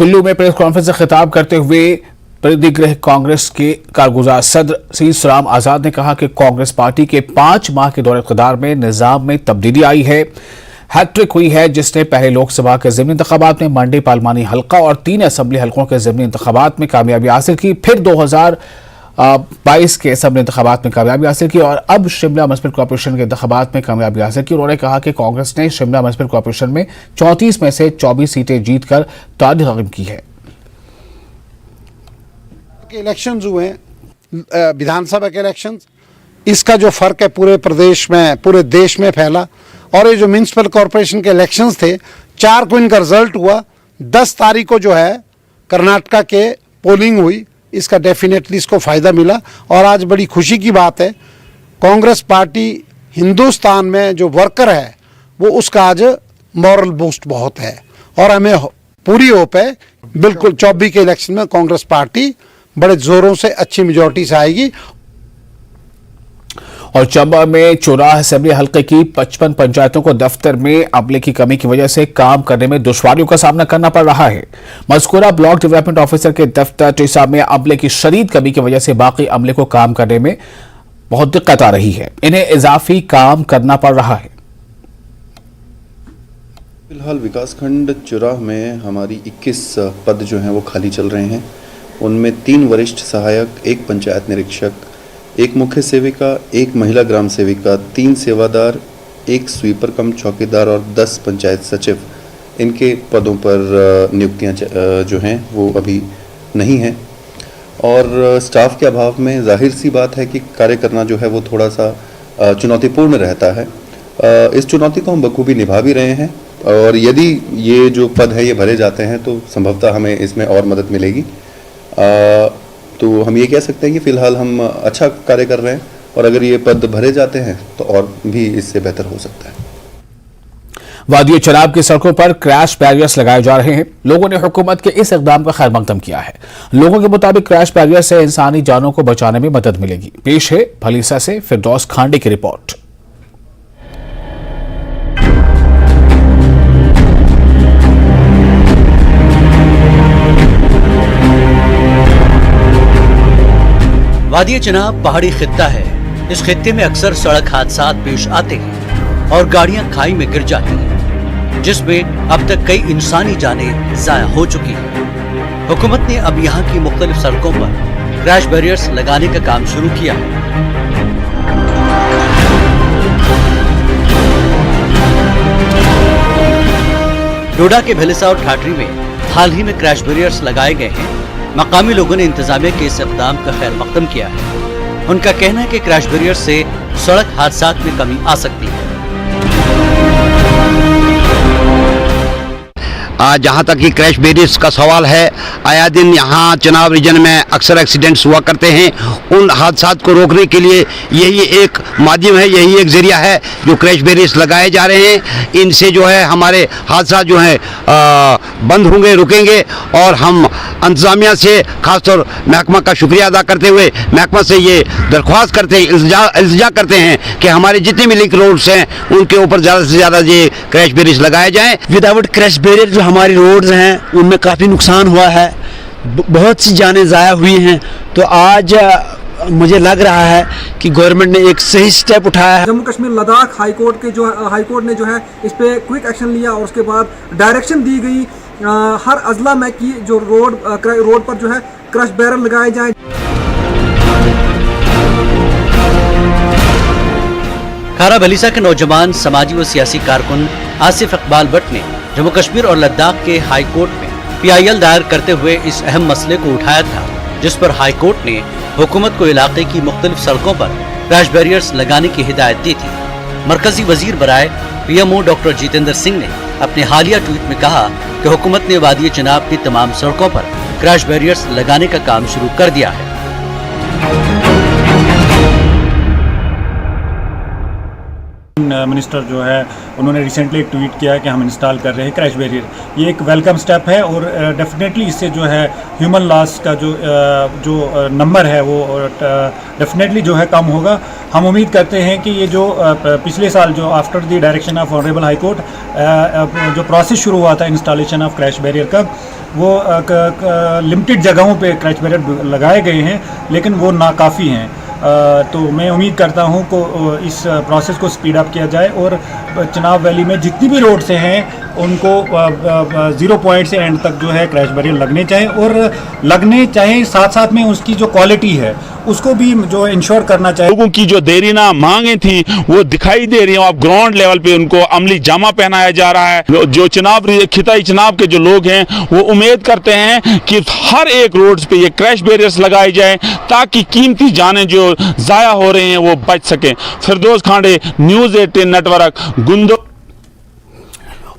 कुल्लू में press conference से खिताब करते हुए प्रतिगृह कांग्रेस के कारगुजार सदर सीसराम आजाद ने कहा कि कांग्रेस पार्टी के 5 माह के दौरे इक़्तिदार में निजाम में तब्दीली आई है। हैट्रिक हुई है, जिसने पहले लोकसभा के ज़िमनी इंतखाबात में मंडी पार्लिमानी हल्का और 3 असेंबली हल्कों के ज़िमनी इंतखाबात में कामयाबी हासिल की, फिर 2022 के असेंबली इंतखाबात में कामयाबी हासिल की और अब शिमला म्युनिसिपल कॉर्पोरेशन के इंतखाबात में कामयाबी हासिल की। उन्होंने कहा कि कांग्रेस ने शिमला म्युनिसिपल कॉर्पोरेशन में 34 में से 24 सीटें जीतकर तारीख कायम की है। इलेक्शंस हुए विधानसभा के इलेक्शंस, इसका जो फर्क है पूरे प्रदेश में, पूरे देश में फैला। और ये जो म्युनिसिपल कॉर्पोरेशन के इलेक्शंस थे, 4 को इनका रिजल्ट हुआ, 10 तारीख को जो है कर्नाटका के पोलिंग हुई, इसका डेफिनेटली इसको फ़ायदा मिला। और आज बड़ी खुशी की बात है, कांग्रेस पार्टी हिंदुस्तान में जो वर्कर है वो उसका आज मॉरल बूस्ट बहुत है और हमें पूरी होप है बिल्कुल 24 के इलेक्शन में कांग्रेस पार्टी बड़े जोरों से अच्छी मेजॉरिटी से आएगी। और चंबा में 54 असेंबली हल्के की 55 पंचायतों को दफ्तर में अमले की कमी की वजह से काम करने में दुश्वारियों का सामना करना पड़ रहा है। मज़कूरा ब्लॉक डेवलपमेंट ऑफिसर के दफ्तर टीसा में अमले की शदीद कमी की वजह से बाकी अमले को काम करने में बहुत दिक्कत आ रही है, इन्हें इजाफी काम करना पड़ रहा है। फिलहाल विकासखंड चुराह में हमारी 21 पद जो हैं वो खाली चल रहे हैं। उनमें 3 वरिष्ठ सहायक, 1 पंचायत निरीक्षक, 1 मुख्य सेविका, 1 महिला ग्राम सेविका, 3 सेवादार, 1 स्वीपर कम चौकीदार और 10 पंचायत सचिव, इनके पदों पर नियुक्तियां जो हैं वो अभी नहीं हैं। और स्टाफ के अभाव में जाहिर सी बात है कि कार्य करना जो है वो थोड़ा सा चुनौतीपूर्ण रहता है। इस चुनौती को हम बखूबी निभा भी रहे हैं और यदि ये जो पद है ये भरे जाते हैं तो संभवतः हमें इसमें और मदद मिलेगी। तो हम ये कह सकते हैं कि फ़िलहाल हम अच्छा कार्य कर रहे हैं और अगर ये पद भरे जाते हैं तो और भी इससे बेहतर हो सकता है। वादी चनाब की सड़कों पर क्रैश बैरियर्स लगाए जा रहे हैं। लोगों ने हुकूमत के इस इकदाम का खैर मकदम किया है। लोगों के मुताबिक क्रैश बैरियर से इंसानी जानों को बचाने में मदद मिलेगी। पेश है भलीसा से फिरदौस खांडे की रिपोर्ट। वादी चनाब पहाड़ी खित्ता है। इस खित्ते में अक्सर सड़क हादसात पेश आते हैं और गाड़ियां खाई में गिर जाती हैं, जिसमें अब तक कई इंसानी जानें जाया हो चुकी हैं। हुकूमत ने अब यहां की मुख्तलिफ सड़कों पर क्रैश बैरियर्स लगाने का काम शुरू किया है। डोडा के भलीसा और ठाठरी में हाल ही में क्रैश बैरियर्स लगाए गए हैं। मकामी लोगों ने इंतजामिया के इस इक़दाम का खैर मकदम किया है। उनका कहना है कि क्रैश बैरियर से सड़क हादसात में कमी आ सकती है। जहाँ तक कि क्रैश बैरियर्स का सवाल है, आया दिन यहाँ चनाब रीजन में अक्सर एक्सीडेंट्स हुआ करते हैं। उन हादसात को रोकने के लिए यही एक माध्यम है, यही एक ज़रिया है जो क्रैश बैरियर्स लगाए जा रहे हैं। इनसे जो है हमारे हादसा जो है बंद होंगे, रुकेंगे। और हम इंतज़ामिया से खासतौर महकमा का शुक्रिया अदा करते हुए महकमा से ये दरख्वास्त करते हैं, इल्तिजा करते हैं कि हमारे जितने भी लिंक रोड्स हैं उनके ऊपर ज़्यादा से ज़्यादा ये क्रैश बैरियर्स लगाए जाएँ। विदाउट क्रैश बैरियर जो हमारी रोड्स हैं उनमें काफ़ी नुकसान हुआ है, बहुत सी जानें ज़ाया हुई हैं। तो आज मुझे लग रहा है कि गवर्नमेंट ने एक सही स्टेप उठाया है। जम्मू कश्मीर लद्दाख हाईकोर्ट ने जो है इस पे क्विक एक्शन लिया और उसके बाद डायरेक्शन दी गई हर अजला में कि जो रोड पर जो है क्रश बैरियर लगाए जाएं। खारा भलीसा के नौजवान समाजी व सियासी कारकुन आसिफ इकबाल भट्ट ने जम्मू कश्मीर और लद्दाख के हाई कोर्ट में PIL दायर करते हुए इस अहम मसले को उठाया था, जिस पर हाई कोर्ट ने हुकूमत को इलाके की मुख्तलिफ सड़कों पर क्रैश बैरियर्स लगाने की हिदायत दी थी। मरकजी वजीर बराए PMO डॉक्टर जितेंद्र सिंह ने अपने हालिया ट्वीट में कहा कि हुकूमत ने वादी चनाब की तमाम सड़कों पर क्रैश बैरियर्स लगाने का काम शुरू कर दिया है। मिनिस्टर जो है उन्होंने रिसेंटली एक ट्वीट किया है कि हम इंस्टॉल कर रहे हैं क्रैश बैरियर। ये एक वेलकम स्टेप है और डेफिनेटली इससे जो है ह्यूमन लॉस का जो नंबर है वो डेफिनेटली जो है कम होगा। हम उम्मीद करते हैं कि ये जो पिछले साल जो after the direction of honourable high court जो प्रोसेस शुरू हुआ था इंस्टॉलेशन ऑफ क्रैश बैरियर का, वो लिमिटेड जगहों पे क्रैश बैरियर लगाए गए हैं लेकिन वो नाकाफ़ी हैं। तो मैं उम्मीद करता हूं को इस प्रोसेस को स्पीड अप किया जाए और चिनाब वैली में जितनी भी रोड से हैं उनको 0 पॉइंट से एंड तक जो है क्रैश बैरियर लगने चाहिए और लगने चाहिए साथ साथ में उसकी जो क्वालिटी है उसको भी जो इंश्योर करना चाहिए। लोगों की जो देरीना मांगे थी वो दिखाई दे रही हैं। अब ग्राउंड लेवल पे उनको अमली जामा पहनाया जा रहा है। जो खिताई चिनाब के जो लोग हैं वो उम्मीद करते हैं कि हर एक रोड पे ये क्रैश बैरियर्स लगाए जाएं ताकि कीमती जानें जो जाया हो रहे हैं वो बच सकें। फिरदौस खांडे, न्यूज़ 18 नेटवर्क, गुंदो।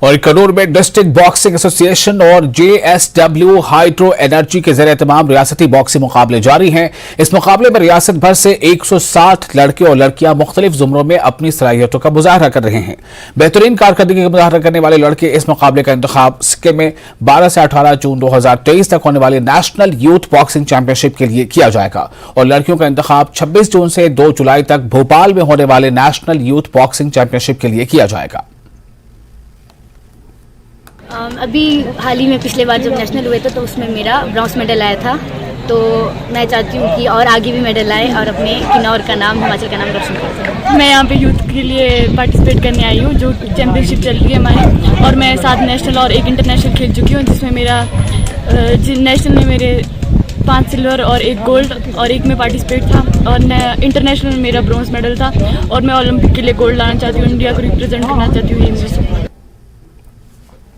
और कनूर में डिस्ट्रिक्ट बॉक्सिंग एसोसिएशन और JSW हाइड्रो एनर्जी के ज़रिए तमाम रियासती बॉक्सिंग मुकाबले जारी हैं। इस मुकाबले में रियासत भर से 160 लड़के और लड़कियां मुख्तलिफ जुमरों में अपनी सलाहियतों का मुजाहरा कर रहे हैं। बेहतरीन कारकर्दगी का मुजाहरा करने वाले लड़के इस मुकाबले का इंतखाब सिक्किम में 12 से 18 जून 2023 तक होने वाली नेशनल यूथ बॉक्सिंग चैंपियनशिप के लिए किया जाएगा और लड़कियों का इंतखाब 26 जून से 2 जुलाई तक भोपाल में होने वाले नेशनल यूथ बॉक्सिंग चैंपियनशिप के लिए किया जाएगा। अभी हाल ही में पिछले बार जब नेशनल हुए थे तो उसमें मेरा ब्रॉन्ज मेडल आया था, तो मैं चाहती हूँ कि और आगे भी मेडल आए और अपने किन्नौर का नाम, हिमाचल का नाम रोशन कर सकूँ। मैं यहाँ पे यूथ के लिए पार्टिसिपेट करने आई हूँ जो चैम्पियनशिप चल रही है हमारी, और मैं 7 नेशनल और 1 इंटरनेशनल खेल चुकी हूँ जिसमें मेरा नेशनल में मेरे 5 सिल्वर और 1 गोल्ड और 1 में पार्टिसिपेट था और इंटरनेशनल में मेरा ब्रॉन्ज मेडल था और मैं ओलंपिक के लिए गोल्ड लाना चाहती हूँ, इंडिया को रिप्रेजेंट करना चाहती हूँ।